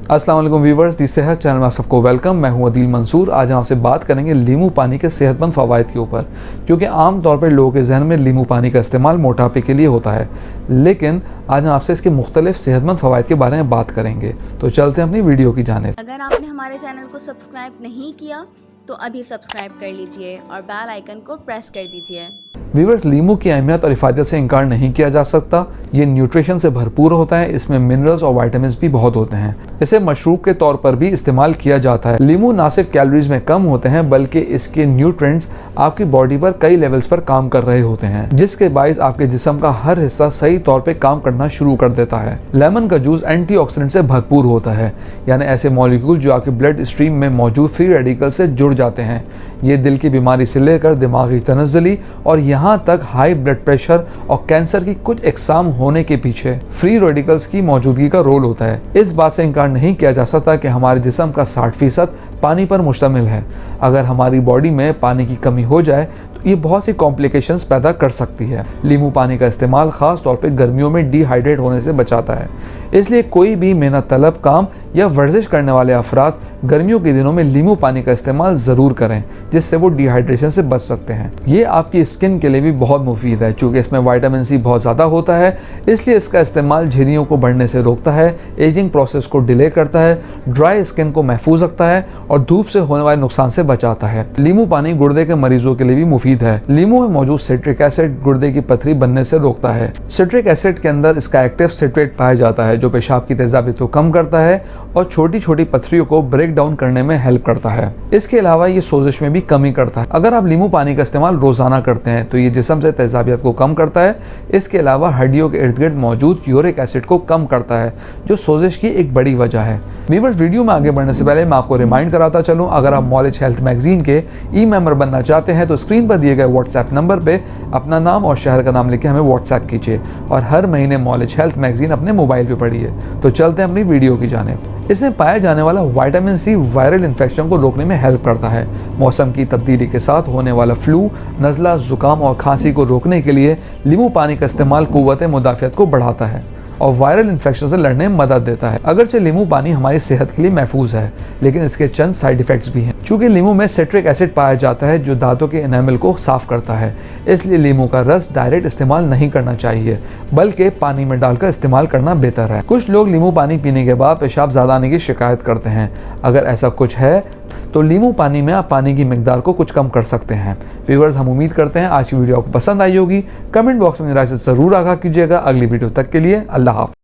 अस्सलाम वालेकुम व्यूवर्स, दी सेहत चैनल में आप सबको वेलकम। मैं हूं अदील मंसूर। आज हम आपसे बात करेंगे लीमू पानी के सेहतमंद फ़वाइद के ऊपर, क्योंकि आम तौर पर लोगों के जहन में लीमू पानी का इस्तेमाल मोटापे के लिए होता है, लेकिन आज हम आपसे इसके मुख्तलिफ सेहतमंद फ़वाइद के बारे में बात करेंगे। तो चलते हैं अपनी वीडियो की जानिब। अगर आपने हमारे चैनल को सब्सक्राइब नहीं किया तो अभी सब्सक्राइब कर लीजिए और बेल आइकन को प्रेस कर दीजिए। व्यूवर्स, लीमू की अहमियत और इफ़ादत से इनकार नहीं किया जा सकता। ये न्यूट्रिशन से भरपूर होता है, इसमें मिनरल्स और विटामिन भी बहुत होते हैं। इसे मशरूब के तौर पर भी इस्तेमाल किया जाता है। लीमू ना सिर्फ कैलोरीज में कम होते हैं, बल्कि इसके न्यूट्रिएंट्स आपकी बॉडी पर कई लेवल्स पर काम कर रहे होते हैं, जिसके बायस आपके जिस्म का हर हिस्सा सही तौर पर काम करना शुरू कर देता है। लेमन का जूस एंटीऑक्सीडेंट से भरपूर होता है, यानी ऐसे मॉलिक्यूल जो आपके ब्लड स्ट्रीम में मौजूद फ्री रेडिकल से जुड़ जाते हैं। ये दिल की बीमारी से लेकर दिमागी तनज़्ज़ुली और यहाँ तक हाई ब्लड प्रेशर और कैंसर की कुछ इकसाम होने के पीछे फ्री रेडिकल्स की मौजूदगी का रोल होता है। इस बात से इनकार नहीं किया जा सकता कि हमारे जिस्म का 60% पानी पर मुश्तमिल है। अगर हमारी बॉडी में पानी की कमी हो जाए तो ये बहुत सी कॉम्प्लिकेशंस पैदा कर सकती है। लीमू पानी का इस्तेमाल ख़ास तौर पे गर्मियों में डिहाइड्रेट होने से बचाता है, इसलिए कोई भी मेहनत तलब काम या वर्जिश करने वाले अफराद गर्मियों के दिनों में लीमू पानी का इस्तेमाल ज़रूर करें, जिससे वो डिहाइड्रेशन से बच सकते हैं। ये आपकी स्किन के लिए भी बहुत मुफीद है, चूँकि इसमें विटामिन सी बहुत ज़्यादा होता है, इसलिए इसका इस्तेमाल झुर्रियों को बढ़ने से रोकता है, एजिंग प्रोसेस को डिले करता है, ड्राई स्किन को महफूज रखता है और धूप से होने वाले नुकसान से बचाता है। लीमू पानी गुर्दे के मरीजों के लिए भी मुफीद है। लीमू में मौजूद सिट्रिक एसिड गुर्दे की पथरी बनने से रोकता है। सिट्रिक एसिड के अंदर इसका एक्टिव सिट्रेट पाया जाता है, जो पेशाब की तेजाबियत को कम करता है और छोटी छोटी पथरियों को ब्रेक डाउन करने में हेल्प करता है। इसके अलावा ये सोजिश में भी कमी करता है। अगर आप लीमू पानी का इस्तेमाल रोजाना करते हैं तो ये जिस्म से तेजाबियत को कम करता है। इसके अलावा हड्डियों के इर्द गिर्द मौजूद यूरिक एसिड को कम करता है, जो सोजिश की एक बड़ी वजह है। व्यूअर्स, वीडियो में आगे बढ़ने से पहले मैं आपको रिमाइंड कराता चलूँ, अगर आप नॉलेज हेल्थ मैगजीन के ई मेंबर बनना चाहते हैं तो स्क्रीन पर दिए गए व्हाट्सएप नंबर पे अपना नाम और शहर का नाम लिखकर हमें व्हाट्सएप कीजिए और हर महीने नॉलेज हेल्थ मैगजीन अपने मोबाइल पे पढ़िए। तो चलते हैं अपनी वीडियो की जानिब। इसमें पाया जाने वाला विटामिन सी वायरल इन्फेक्शन को रोकने में हेल्प करता है। मौसम की तब्दीली के साथ होने वाला फ्लू, नज़ला, जुकाम और खांसी को रोकने के लिए लीमू पानी का इस्तेमाल कुव्वत मुदाफ़ियत को बढ़ाता है और वायरल इन्फेक्शन से लड़ने में मदद देता है। अगरचे लीमू पानी हमारी सेहत के लिए महफूज है, लेकिन इसके चंद साइड इफेक्ट्स भी हैं। चूँकि लीमू में सिट्रिक एसिड पाया जाता है, जो दांतों के एनामल को साफ करता है, इसलिए लीमू का रस डायरेक्ट इस्तेमाल नहीं करना चाहिए, बल्कि पानी में डालकर इस्तेमाल करना बेहतर है। कुछ लोग लीमू पानी पीने के बाद पेशाब ज़्यादा आने की शिकायत करते हैं। अगर ऐसा कुछ है तो लीमू पानी में आप पानी की मिकदार को कुछ कम कर सकते हैं। व्यूअर्स, हम उम्मीद करते हैं आज की वीडियो आपको पसंद आई होगी। कमेंट बॉक्स में राय से ज़रूर आगाह कीजिएगा। अगली वीडियो तक के लिए अल्लाह हाफ़िज़।